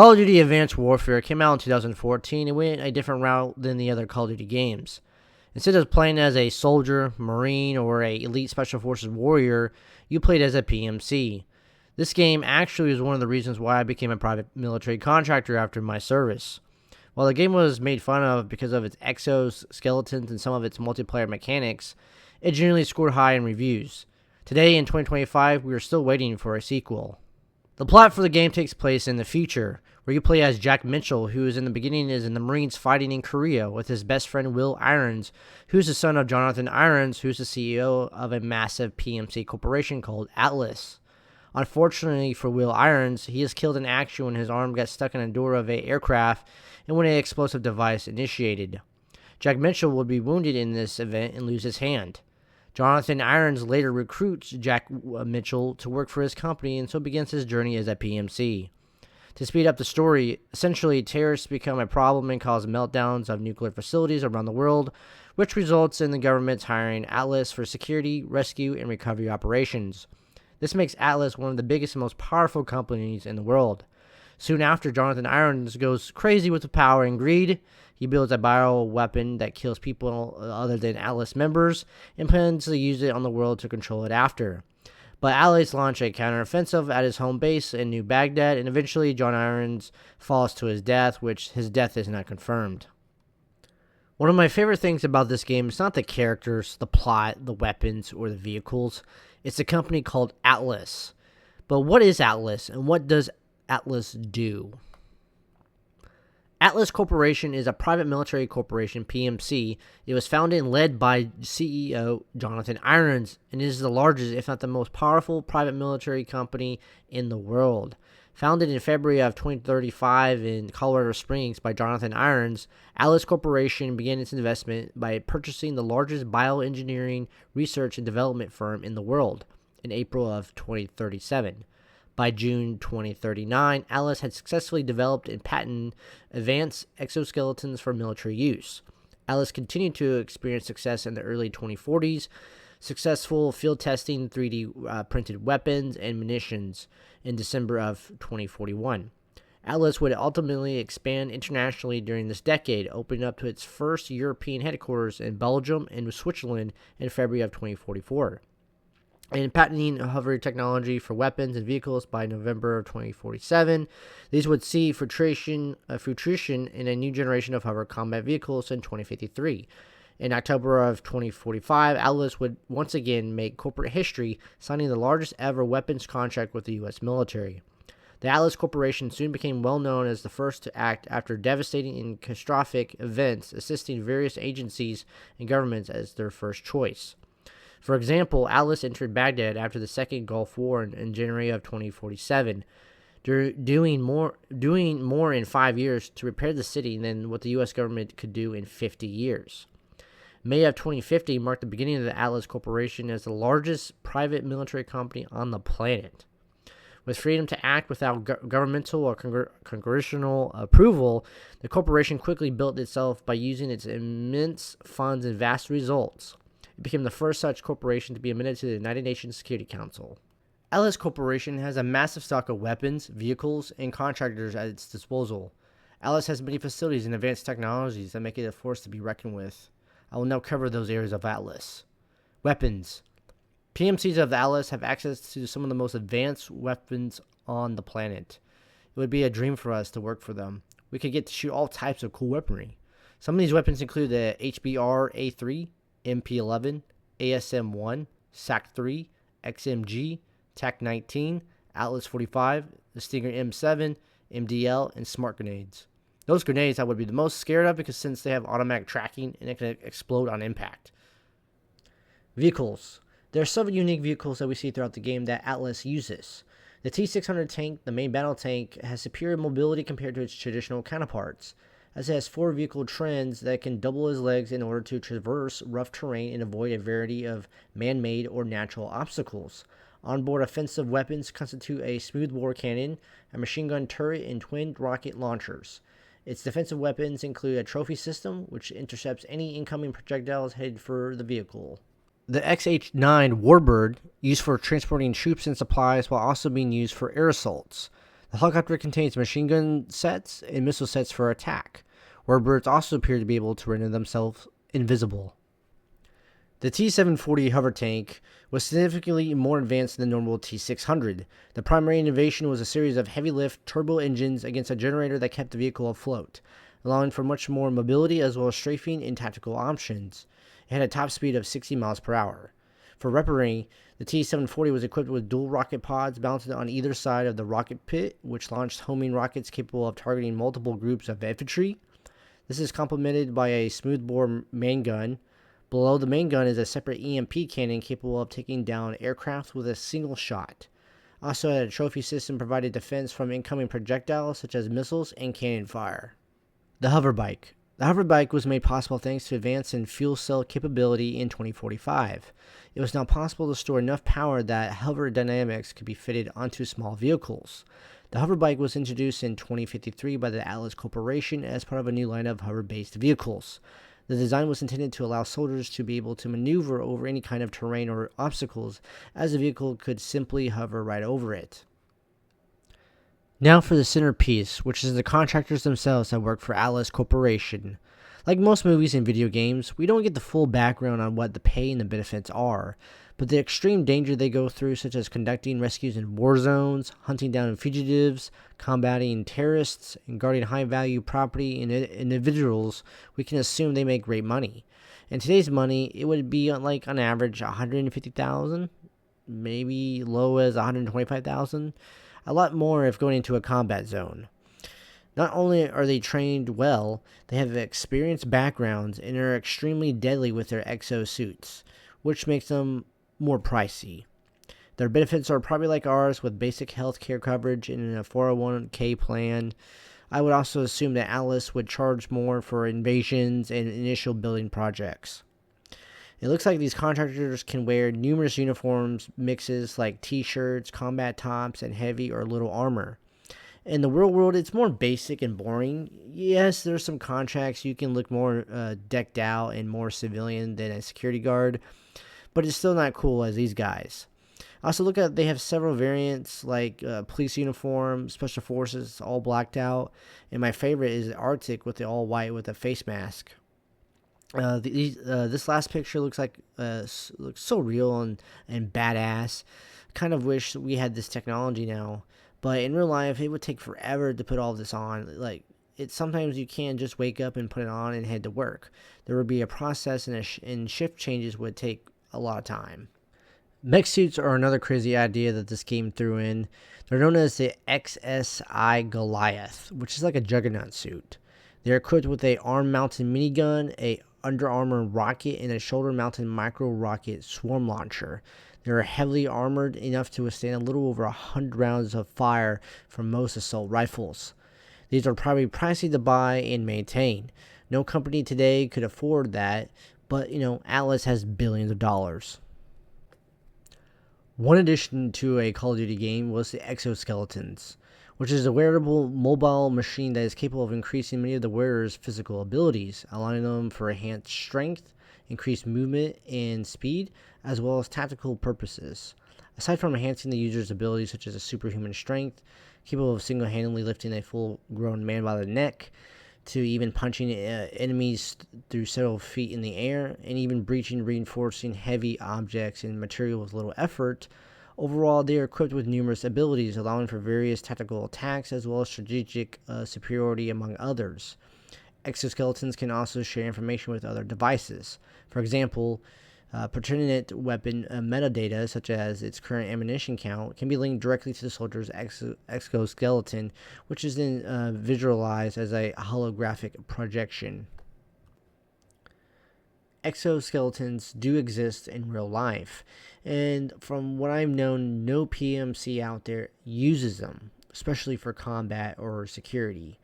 Call of Duty Advanced Warfare came out in 2014 and went a different route than the other Call of Duty games. Instead of playing as a soldier, marine, or a elite special forces warrior, you played as a PMC. This game actually was one of the reasons why I became a private military contractor after my service. While the game was made fun of because of its exoskeletons and some of its multiplayer mechanics, it generally scored high in reviews. Today, in 2025, we are still waiting for a sequel. The plot for the game takes place in the future, where you play as Jack Mitchell, who is in the beginning is in the Marines fighting in Korea with his best friend Will Irons, who's the son of Jonathan Irons, who's the CEO of a massive PMC corporation called Atlas. Unfortunately for Will Irons, he is killed in action when his arm gets stuck in a door of an aircraft and when an explosive device initiated. Jack Mitchell would be wounded in this event and lose his hand. Jonathan Irons later recruits Jack Mitchell to work for his company and so begins his journey as a PMC. To speed up the story, essentially terrorists become a problem and cause meltdowns of nuclear facilities around the world, which results in the government's hiring Atlas for security, rescue, and recovery operations. This makes Atlas one of the biggest and most powerful companies in the world. Soon after, Jonathan Irons goes crazy with the power and greed. He builds a bioweapon that kills people other than Atlas members and plans to use it on the world to control it after. But Atlas launch a counteroffensive at his home base in New Baghdad, and eventually John Irons falls to his death, which his death is not confirmed. One of my favorite things about this game is not the characters, the plot, the weapons, or the vehicles. It's a company called Atlas. But what is Atlas, and what does Atlas do? Atlas Corporation is a private military corporation, PMC. It was founded and led by CEO Jonathan Irons, and it is the largest, if not the most powerful, private military company in the world. Founded in February of 2035 in Colorado Springs by Jonathan Irons, Atlas Corporation began its investment by purchasing the largest bioengineering research and development firm in the world in April of 2037. By June 2039, Atlas had successfully developed and patented advanced exoskeletons for military use. Atlas continued to experience success in the early 2040s, successful field testing 3D printed weapons and munitions in December of 2041. Atlas would ultimately expand internationally during this decade, opening up to its first European headquarters in Belgium and Switzerland in February of 2044. And patenting hover technology for weapons and vehicles by November of 2047. These would see fruition in a new generation of hover combat vehicles in 2053. In October of 2045, Atlas would once again make corporate history, signing the largest ever weapons contract with the U.S. military. The Atlas Corporation soon became well known as the first to act after devastating and catastrophic events, assisting various agencies and governments as their first choice. For example, Atlas entered Baghdad after the Second Gulf War in January of 2047, doing more in 5 years to repair the city than what the U.S. government could do in 50 years. May of 2050 marked the beginning of the Atlas Corporation as the largest private military company on the planet. With freedom to act without governmental or congressional approval, the corporation quickly built itself by using its immense funds and vast results. It became the first such corporation to be admitted to the United Nations Security Council. Atlas Corporation has a massive stock of weapons, vehicles, and contractors at its disposal. Atlas has many facilities and advanced technologies that make it a force to be reckoned with. I will now cover those areas of Atlas. Weapons. PMCs of Atlas have access to some of the most advanced weapons on the planet. It would be a dream for us to work for them. We could get to shoot all types of cool weaponry. Some of these weapons include the HBR-A3, MP11, ASM-1, SAC-3, XMG, TAC-19, Atlas 45, the Stinger M7, MDL, and smart grenades. Those grenades I would be the most scared of because since they have automatic tracking and it can explode on impact. Vehicles. There are several unique vehicles that we see throughout the game that Atlas uses. The T-600 tank, the main battle tank, has superior mobility compared to its traditional counterparts, as it has 4 vehicle trends that can double his legs in order to traverse rough terrain and avoid a variety of man-made or natural obstacles. Onboard offensive weapons constitute a smoothbore cannon, a machine gun turret, and twin rocket launchers. Its defensive weapons include a trophy system, which intercepts any incoming projectiles headed for the vehicle. The XH-9 Warbird, used for transporting troops and supplies while also being used for air assaults. The helicopter contains machine gun sets and missile sets for attack. Warbirds also appear to be able to render themselves invisible. The T-740 hover tank was significantly more advanced than the normal T-600. The primary innovation was a series of heavy-lift turbo engines against a generator that kept the vehicle afloat, allowing for much more mobility as well as strafing and tactical options. It had a top speed of 60 miles per hour. For weaponry, the T-740 was equipped with dual rocket pods mounted on either side of the rocket pit, which launched homing rockets capable of targeting multiple groups of infantry. This is complemented by a smoothbore main gun. Below the main gun is a separate EMP cannon capable of taking down aircraft with a single shot. Also had a trophy system provided defense from incoming projectiles such as missiles and cannon fire. The hoverbike. The hoverbike was made possible thanks to advance in fuel cell capability in 2045. It was now possible to store enough power that hover dynamics could be fitted onto small vehicles. The hoverbike was introduced in 2053 by the Atlas Corporation as part of a new line of hover-based vehicles. The design was intended to allow soldiers to be able to maneuver over any kind of terrain or obstacles, as the vehicle could simply hover right over it. Now for the centerpiece, which is the contractors themselves that work for Atlas Corporation. Like most movies and video games, we don't get the full background on what the pay and the benefits are, but the extreme danger they go through, such as conducting rescues in war zones, hunting down fugitives, combating terrorists, and guarding high-value property and individuals, we can assume they make great money. In today's money, it would be like on average $150,000, maybe low as $125,000. A lot more if going into a combat zone. Not only are they trained well, they have experienced backgrounds and are extremely deadly with their exosuits, which makes them more pricey. Their benefits are probably like ours with basic health care coverage and a 401k plan. I would also assume that Atlas would charge more for invasions and initial building projects. It looks like these contractors can wear numerous uniforms mixes like t-shirts, combat tops, and heavy or little armor. In the real world, it's more basic and boring. Yes, there's some contracts you can look more decked out and more civilian than a security guard, but it's still not cool as these guys. Also, look at they have several variants like police uniform, special forces, all blacked out, and my favorite is the Arctic with the all white with a face mask. This last picture looks looks so real and badass. Kind of wish we had this technology now, but in real life it would take forever to put all this on. Like sometimes you can't just wake up and put it on and head to work. There would be a process and shift changes would take a lot of time. Mech suits are another crazy idea that this game threw in. They're known as the XSI Goliath, which is like a juggernaut suit. They're equipped with a arm-mounted minigun, a Under Armour rocket, and a shoulder-mounted micro-rocket swarm launcher. They're heavily armored enough to withstand a little over 100 rounds of fire from most assault rifles. These are probably pricey to buy and maintain. No company today could afford that, but Atlas has billions of dollars. One addition to a Call of Duty game was the exoskeletons, which is a wearable mobile machine that is capable of increasing many of the wearer's physical abilities, allowing them for enhanced strength, increased movement and speed, as well as tactical purposes. Aside from enhancing the user's abilities such as a superhuman strength, capable of single-handedly lifting a full-grown man by the neck, to even punching enemies through several feet in the air, and even breaching reinforcing heavy objects and material with little effort. Overall, they are equipped with numerous abilities, allowing for various tactical attacks as well as strategic superiority among others. Exoskeletons can also share information with other devices. For example, pertinent weapon metadata, such as its current ammunition count, can be linked directly to the soldier's exoskeleton, which is then visualized as a holographic projection. Exoskeletons do exist in real life, and from what I've known, no PMC out there uses them, especially for combat or security.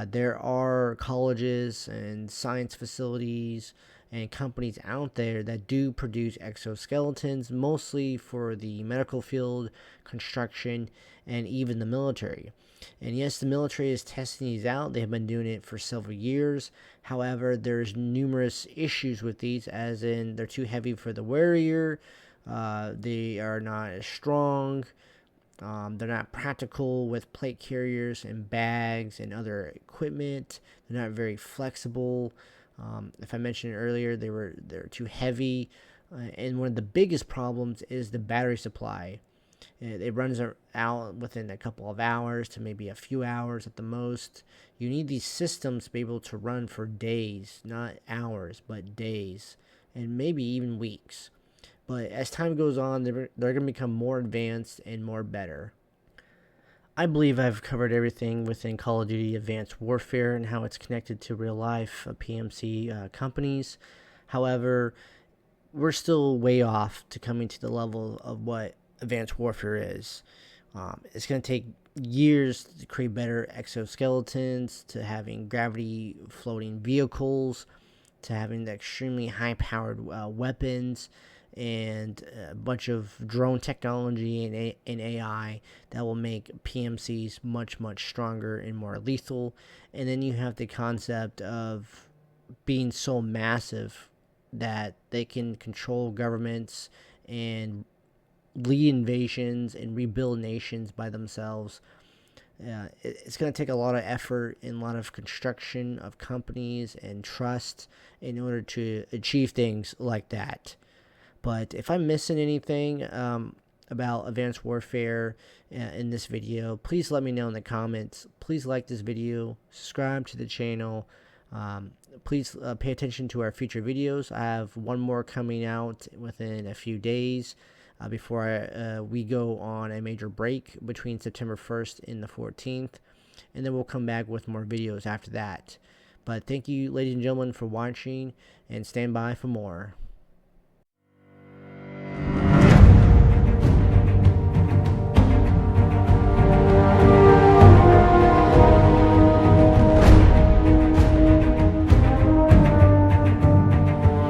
There are colleges and science facilities and companies out there that do produce exoskeletons, mostly for the medical field, construction, and even the military. And yes, the military is testing these out. They have been doing it for several years. However, there's numerous issues with these, as in they're too heavy for the warrior, they are not as strong, They're not practical with plate carriers and bags and other equipment. They're not very flexible. If I mentioned earlier, they're too heavy, and one of the biggest problems is the battery supply. It runs out within a couple of hours to maybe a few hours at the most. You need these systems to be able to run for days, not hours, but days, and maybe even weeks. But as time goes on, they're going to become more advanced and more better. I believe I've covered everything within Call of Duty Advanced Warfare and how it's connected to real life PMC companies. However, we're still way off to coming to the level of what Advanced Warfare is. It's going to take years to create better exoskeletons, to having gravity floating vehicles, to having the extremely high powered weapons, and a bunch of drone technology and AI that will make PMCs much, much stronger and more lethal. And then you have the concept of being so massive that they can control governments and lead invasions and rebuild nations by themselves. It's going to take a lot of effort and a lot of construction of companies and trust in order to achieve things like that. But if I'm missing anything about Advanced Warfare in this video, please let me know in the comments. Please like this video, subscribe to the channel. Please pay attention to our future videos. I have one more coming out within a few days before we go on a major break between September 1st and the 14th. And then we'll come back with more videos after that. But thank you, ladies and gentlemen, for watching, and stand by for more.